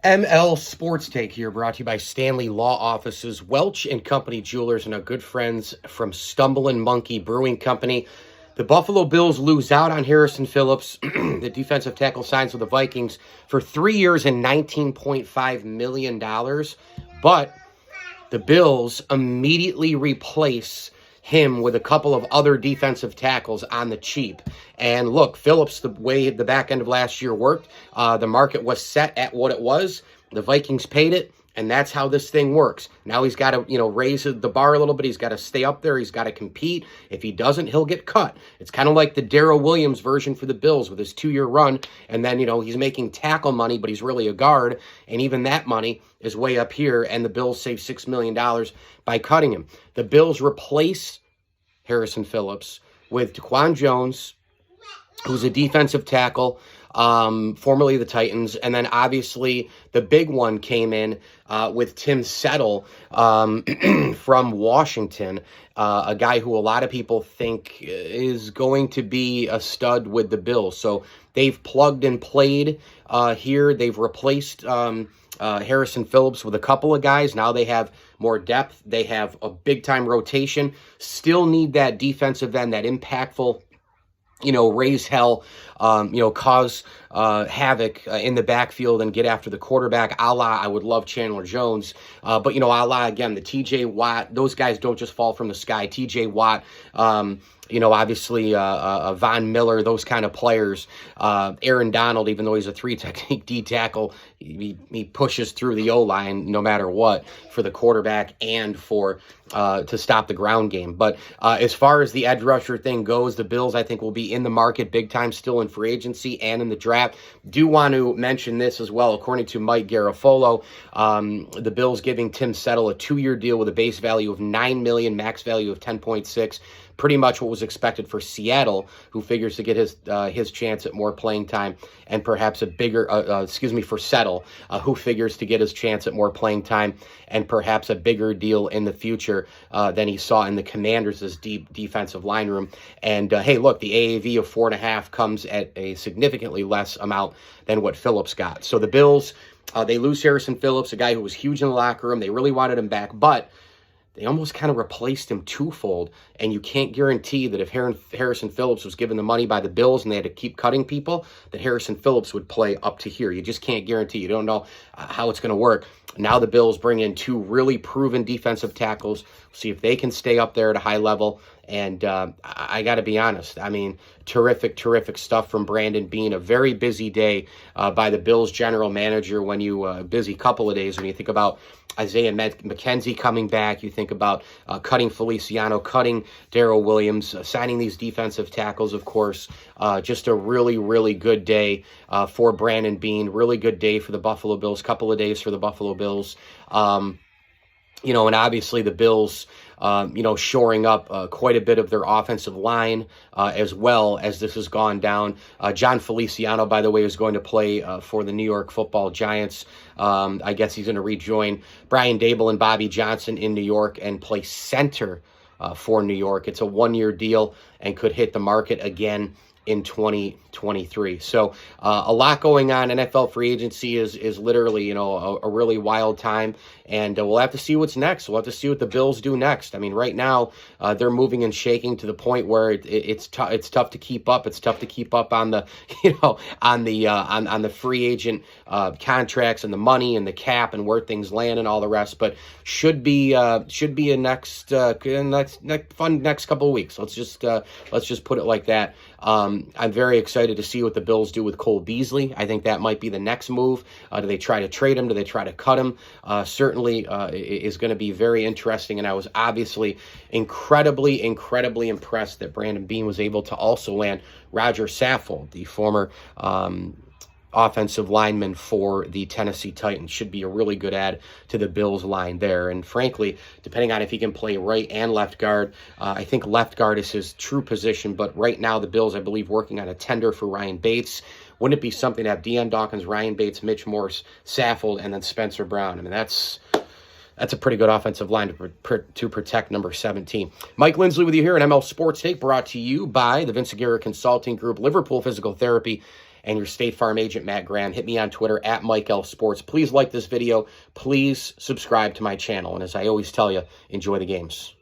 ML Sports Take here, brought to you by Stanley Law Offices, Welch and Company Jewelers, and our good friends from Stumbling Monkey Brewing Company. The Buffalo Bills lose out on Harrison Phillips. The defensive tackle signs with the Vikings for 3 years and $19.5 million. But the Bills immediately replace him with a couple of other defensive tackles on the cheap. And look, Phillips, the way the back end of last year worked, the market was set at what it was. The Vikings paid it, and that's how this thing works. Now he's got to, raise the bar a little bit. He's got to stay up there. He's got to compete. If he doesn't, he'll get cut. It's kind of like the Darrell Williams version for the Bills with his 2-year run. And then, he's making tackle money, but he's really a guard. And even that money is way up here, and the Bills save $6 million by cutting him. The Bills replace Harrison Phillips with Daquan Jones, who's a defensive tackle, formerly the Titans. And then obviously the big one came in with Tim Settle from Washington, a guy who a lot of people think is going to be a stud with the Bills. So they've plugged and played here. They've replaced Harrison Phillips with a couple of guys. Now they have more depth. They have a big-time rotation. Still need that defensive end, that impactful, raise hell, cause havoc in the backfield and get after the quarterback, a la I would love Chandler Jones. But, a la, again, the TJ Watt, those guys don't just fall from the sky. TJ Watt, obviously Von Miller, those kind of players. Aaron Donald, even though he's a 3-technique D tackle, he pushes through the O-line no matter what for the quarterback and for to stop the ground game. But as far as the edge rusher thing goes, the Bills, I think, will be in the market big time still in free agency and in the draft. Do want to mention this as well. According to Mike Garafolo, the Bills giving Tim Settle a 2-year deal with a base value of $9 million, max value of $10.6. Pretty much what was expected for Seattle, who figures to get his chance at more playing time, and perhaps a bigger, for Settle, who figures to get his chance at more playing time and perhaps a bigger deal in the future than he saw in the Commanders' deep defensive line room. And hey, look, the AAV of 4.5 comes at a significantly less amount than what Phillips got. So the Bills, they lose Harrison Phillips, a guy who was huge in the locker room. They really wanted him back, but they almost kind of replaced him twofold, and you can't guarantee that if Harrison Phillips was given the money by the Bills and they had to keep cutting people, that Harrison Phillips would play up to here. You just can't guarantee. You don't know how it's going to work. Now the Bills bring in 2 really proven defensive tackles, see if they can stay up there at a high level. And I got to be honest, I mean, terrific stuff from Brandon Beane. A very busy day by the Bills general manager when you, busy couple of days when you think about Isaiah McKenzie coming back. You think about cutting Feliciano, cutting Darrell Williams, signing these defensive tackles, of course. Just a really good day for Brandon Beane. Really good day for the Buffalo Bills. Couple of days for the Buffalo Bills. And obviously the Bills, shoring up quite a bit of their offensive line as well as this has gone down. John Feliciano, by the way, is going to play for the New York Football Giants. I guess he's going to rejoin Brian Dable and Bobby Johnson in New York and play center for New York. It's a 1-year deal and could hit the market again in 2023. So a lot going on. NFL free agency is literally, a really wild time, and we'll have to see what's next. We'll have to see what the Bills do next. I mean, right now they're moving and shaking to the point where it's tough to keep up. It's tough to keep up on the, on the free agent contracts and the money and the cap and where things land and all the rest. But should be a next fun next couple of weeks. Let's just put it like that. I'm very excited to see what the Bills do with Cole Beasley. I think that might be the next move. Do they try to trade him? Do they try to cut him? Certainly is going to be very interesting, and I was obviously incredibly impressed that Brandon Beane was able to also land Roger Saffold, the former offensive lineman for the Tennessee Titans. Should be a really good add to the Bills line there. And frankly, depending on if he can play right and left guard, I think left guard is his true position. But right now, the Bills, I believe, working on a tender for Ryan Bates. Wouldn't it be something to have Deion Dawkins, Ryan Bates, Mitch Morse, Saffold, and then Spencer Brown? I mean, that's a pretty good offensive line to protect number 17. Mike Lindsley with you here at ML Sports Take, brought to you by the Vince Aguirre Consulting Group, Liverpool Physical Therapy, and your State Farm agent, Matt Graham. Hit me on Twitter at Mike L Sports. Please like this video. Please subscribe to my channel. And as I always tell you, enjoy the games.